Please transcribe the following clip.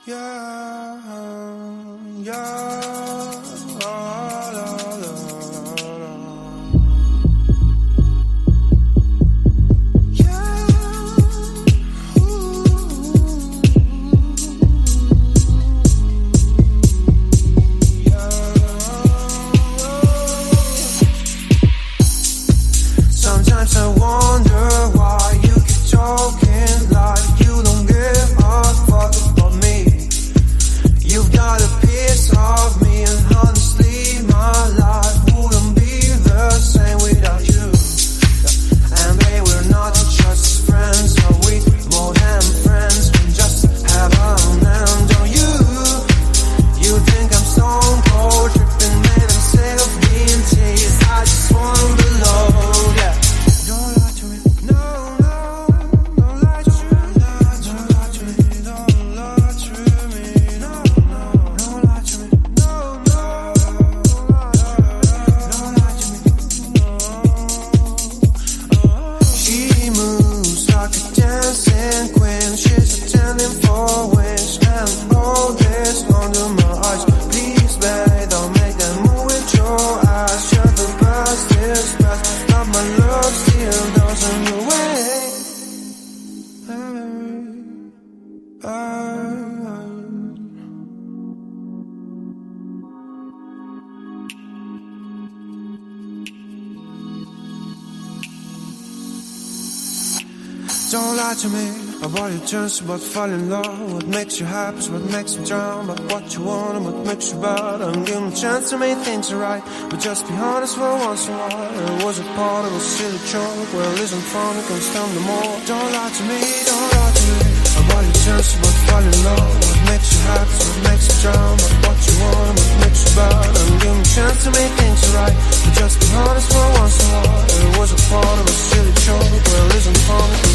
Yeah, yeah, la, la, la, la. Yeah, ooh. Yeah. Sometimes I wonder why you keep talking like you don't give a fuck about me. You've got a piece of me, and honestly, my life wouldn't be the same without you. And babe, we're not just friends, are we more than friends? We just have an end on you. You think I'm stone cold, tripping, man, I'm sick of being teased. I just wanna belong, yeah. Don't lie to me, no, no, don't lie to me, don't lie to me, don't lie to me, no, no, don't lie to me, no, no, don't lie to me, no. She moves like a dancing queen, she's attending for wings, and all this under my eyes. Please, babe, don't make that move with your eyes. You're the best, is best, but my love still doesn't go away. Don't lie to me about your chance, about falling in love. What makes you happy, what makes you drown, about what you want and what makes you bad. I'm giving a chance to make things right, but just be honest for once in a while. It was a part of a silly joke, well, isn't fun, it can stand no more. Don't lie to me, don't lie to me about your chance, about falling in love. What makes you happy, what makes you drown, about what you want and what makes you bad. I'm giving a chance to make things right, but just be honest for once in a while. It was a part of a silly joke, well, isn't fun, it can